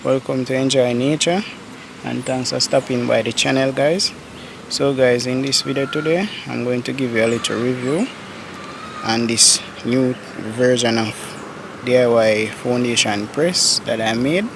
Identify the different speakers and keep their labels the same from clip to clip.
Speaker 1: Welcome to Enjoy Nature, and thanks for stopping by the channel, guys. So guys, in this video today I'm going to give you a little review on this new version of DIY foundation press that I made.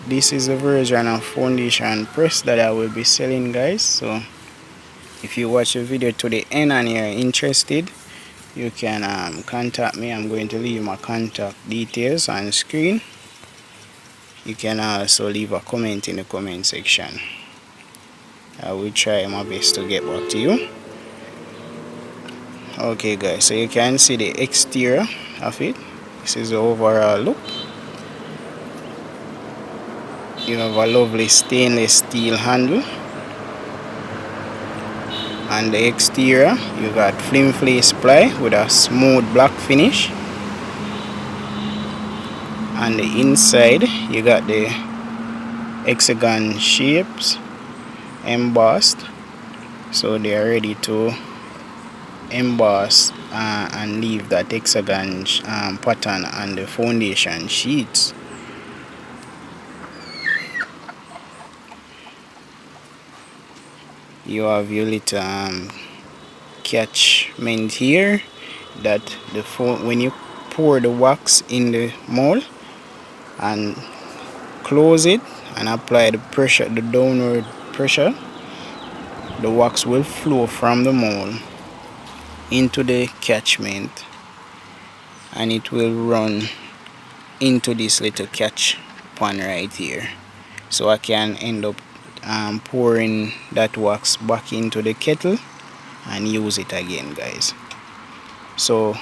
Speaker 1: This is a version of foundation press that I will be selling, guys. So if you watch the video to the end and you're interested, you can contact me. I'm going to leave my contact details on the screen. You can also leave a comment in the comment section. I will try my best to get back to you. Okay guys, so you can see the exterior of it. This is the overall look. You have a lovely stainless steel handle. On the exterior you got flim flace ply with a smooth black finish. On the inside you got the hexagon shapes embossed, so they are ready to emboss and leave that hexagon pattern on the foundation sheets. You have your little catchment here that when you pour the wax in the mold and close it and apply the pressure, the downward pressure, the wax will flow from the mold into the catchment and it will run into this little catch pan right here. So I can end up pouring that wax back into the kettle and use it again, guys. So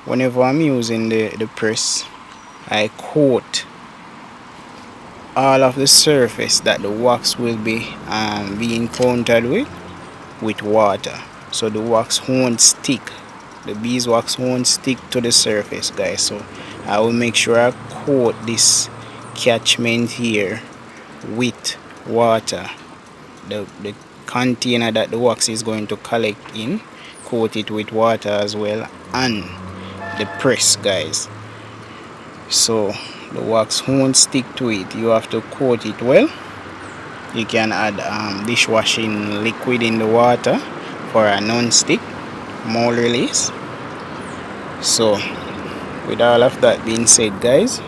Speaker 1: whenever I'm using the press, I coat all of the surface that the wax will be being coated with water, so the wax won't stick, the beeswax won't stick to the surface, guys. So I will make sure I coat this catchment here with water. The container that the wax is going to collect in, coat it with water as well, and the press, guys, so the wax won't stick to it. You have to coat it well. You can add dishwashing liquid in the water for a non-stick mold release. So with all of that being said, guys,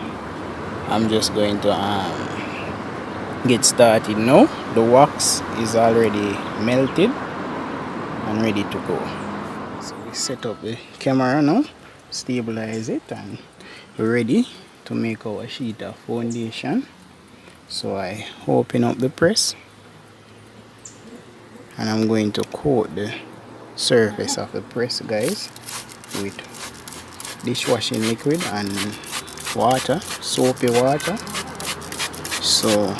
Speaker 1: I'm just going to get started now. The wax is already melted and ready to go. So we set up the camera now, stabilize it, and we're ready to make our sheet of foundation. So I open up the press and I'm going to coat the surface of the press, guys, with dishwashing liquid and water, soapy water. So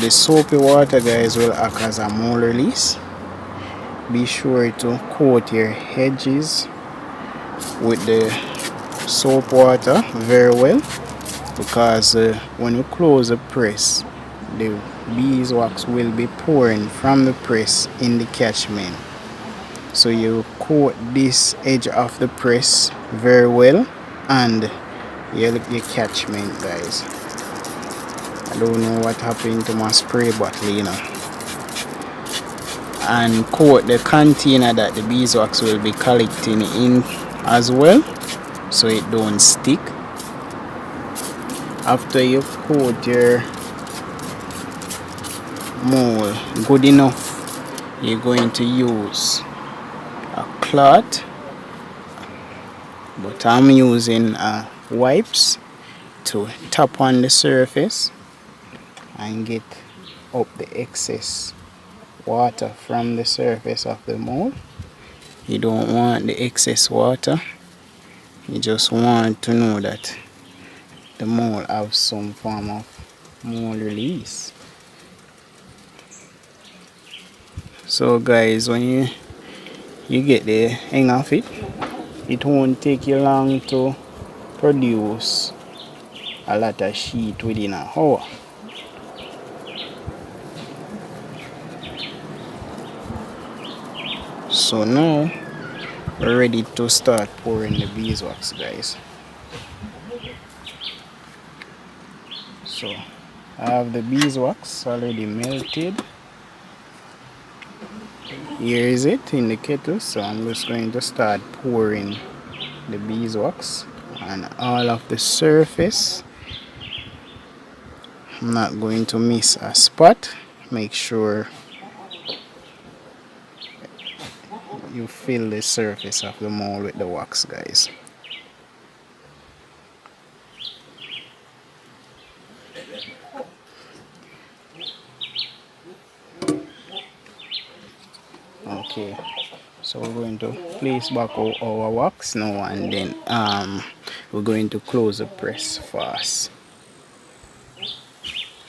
Speaker 1: the soapy water, guys, will act as a mold release. Be sure to coat your edges with the soap water very well, because when you close the press, the beeswax will be pouring from the press in the catchment. So you coat this edge of the press very well and your catchment, guys. I don't know what happened to my spray bottle, you know. And coat the container that the beeswax will be collecting in as well, so it don't stick. After you coat your mold good enough, you're going to use a cloth, but I'm using wipes to tap on the surface and get up the excess water from the surface of the mold. You don't want the excess water. You just want to know that the mold have some form of mold release. So guys, when you get the hang of it, it won't take you long to produce a lot of sheet within an hour. So now we're ready to start pouring the beeswax, guys. So I have the beeswax already melted. Here is it in the kettle, so I'm just going to start pouring the beeswax on all of the surface. I'm not going to miss a spot. Make sure you fill the surface of the mold with the wax, guys. Okay, so we're going to place back our wax now, and then we're going to close the press fast,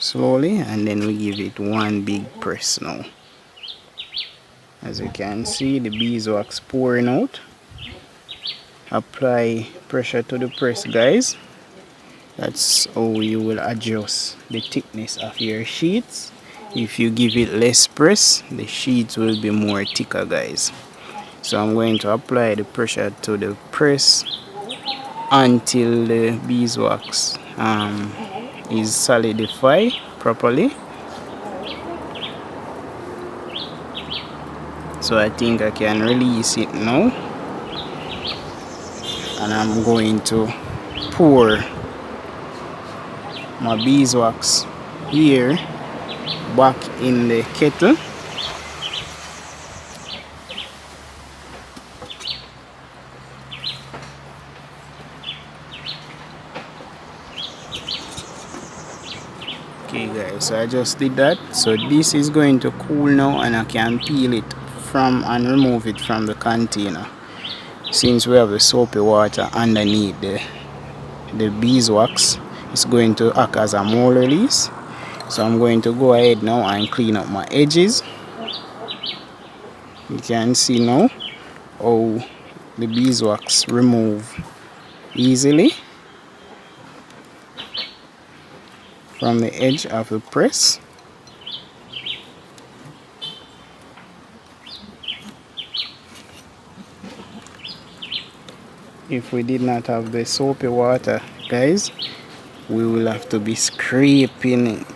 Speaker 1: slowly, and then we give it one big press now. As you can see, the beeswax pouring out. Apply pressure to the press, guys. That's how you will adjust the thickness of your sheets. If you give it less press, the sheets will be more thicker, guys. So I'm going to apply the pressure to the press until the beeswax is solidified properly. So I think I can release it now, and I'm going to pour my beeswax here back in the kettle. Okay guys, so I just did that. So this is going to cool now, and I can peel it from and remove it from the container, since we have the soapy water underneath the beeswax. It's going to act as a mold release. So I'm going to go ahead now and clean up my edges. You can see now how the beeswax remove easily from the edge of the press. If we did not have the soapy water, guys, we will have to be scraping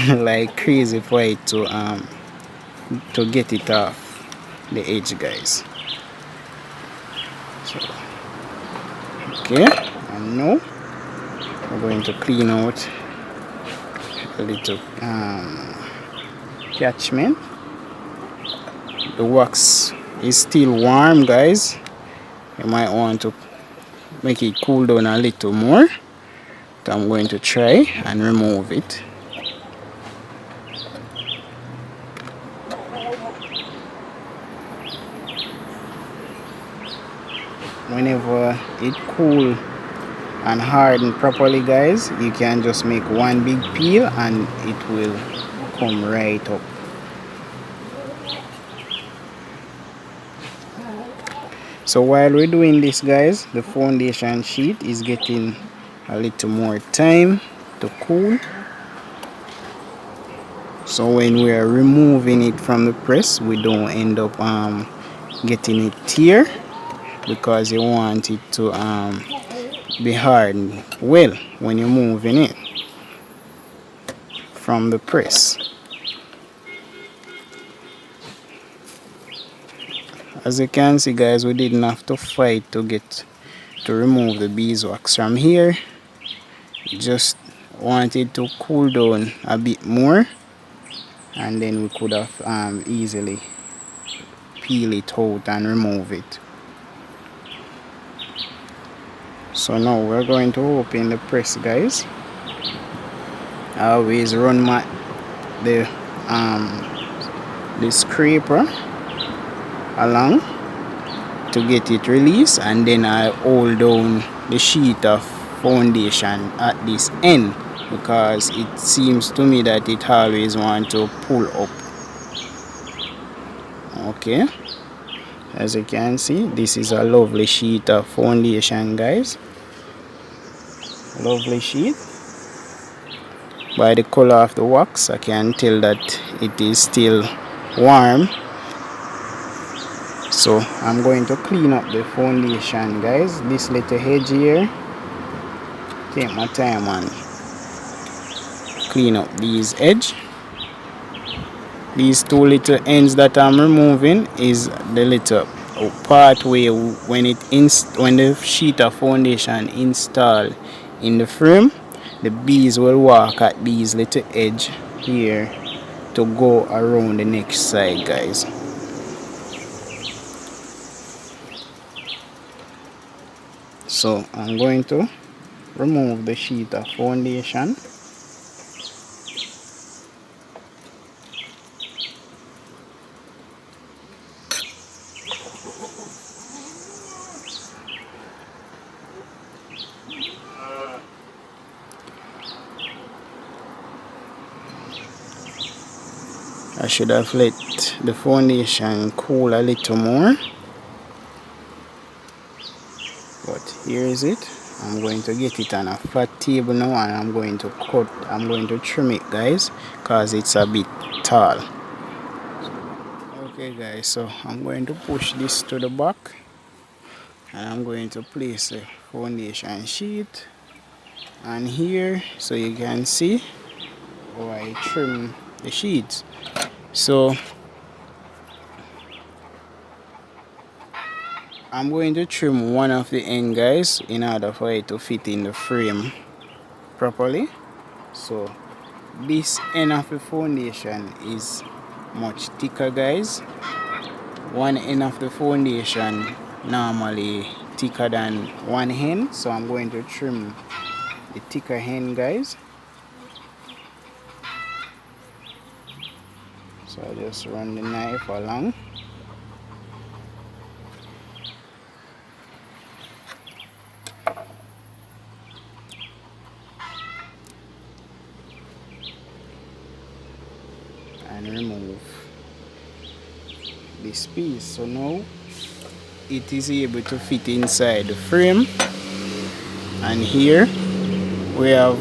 Speaker 1: like crazy for it to get it off the edge, guys. So okay, and now we're going to clean out a little catchment. The wax is still warm, guys. You might want to make it cool down a little more. So I'm going to try and remove it. Whenever it cool and harden properly, guys, you can just make one big peel and it will come right up. So while we're doing this, guys, the foundation sheet is getting a little more time to cool. So when we are removing it from the press, we don't end up getting it tear, because you want it to be hardened well when you're moving it from the press. As you can see, guys, we didn't have to fight to remove the beeswax from here. Just wanted to cool down a bit more, and then we could have easily peel it out and remove it. So now we're going to open the press, guys. I always run the scraper along to get it released, and then I hold down the sheet of foundation at this end, because it seems to me that it always wants to pull up. Okay, as you can see, this is a lovely sheet of foundation, guys. Lovely sheet. By the color of the wax, I can tell that it is still warm. So I'm going to clean up the foundation, guys. This little edge here, take my time and clean up these edge. These two little ends that I'm removing is the little part where when the sheet of foundation installed in the frame, the bees will walk at these little edge here to go around the next side, guys. So I'm going to remove the sheet of foundation. I should have let the foundation cool a little more, but here is it. I'm going to get it on a flat table now, and I'm going to trim it, guys, because it's a bit tall. Okay guys, so I'm going to push this to the back, and I'm going to place the foundation sheet on here so you can see how I trim the sheets. So I'm going to trim one of the end, guys, in order for it to fit in the frame properly. So this end of the foundation is much thicker, guys. One end of the foundation normally thicker than one end, so I'm going to trim the thicker end, guys. So I just run the knife along. And remove this piece. So now it is able to fit inside the frame, and here we have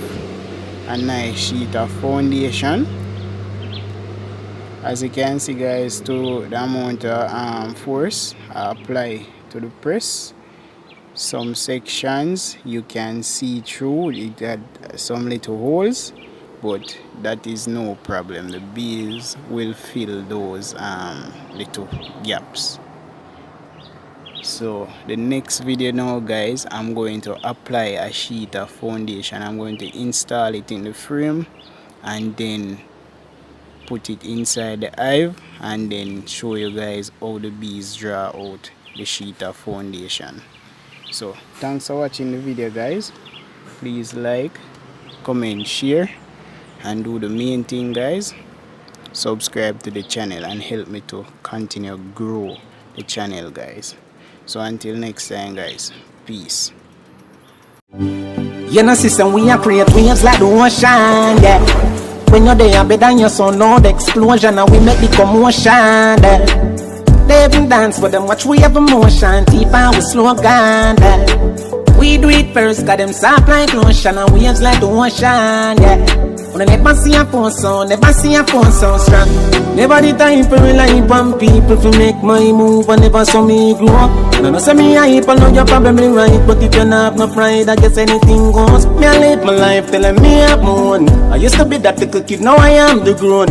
Speaker 1: a nice sheet of foundation. As you can see, guys, to the amount of force I apply to the press, some sections you can see through, it had some little holes, but that is no problem. The bees will fill those little gaps. So the next video now, guys, I'm going to apply a sheet of foundation. I'm going to install it in the frame and then put it inside the hive, and then show you guys how the bees draw out the sheet of foundation. So thanks for watching the video, guys. Please like, comment, share, and do the main thing, guys, subscribe to the channel and help me to continue grow the channel, guys. So until next time, guys, peace.
Speaker 2: You know, system we are create waves like the ocean, yeah. When you're there, better than your son, no the explosion, and we make the commotion, yeah. They even dance for them, watch we have emotion, deep and we slow down, yeah. We do it first, got them soft like lotion, and waves like the ocean, yeah. When I never see a phone sound, never see a phone sound strong. Never the time for rely on people to make my move, and never saw me grow up. And I know say me hype, I know you're probably right, but if you not have no pride, I guess anything goes. Me I live my life telling me I'm on. I used to be that little kid, now I am the grown.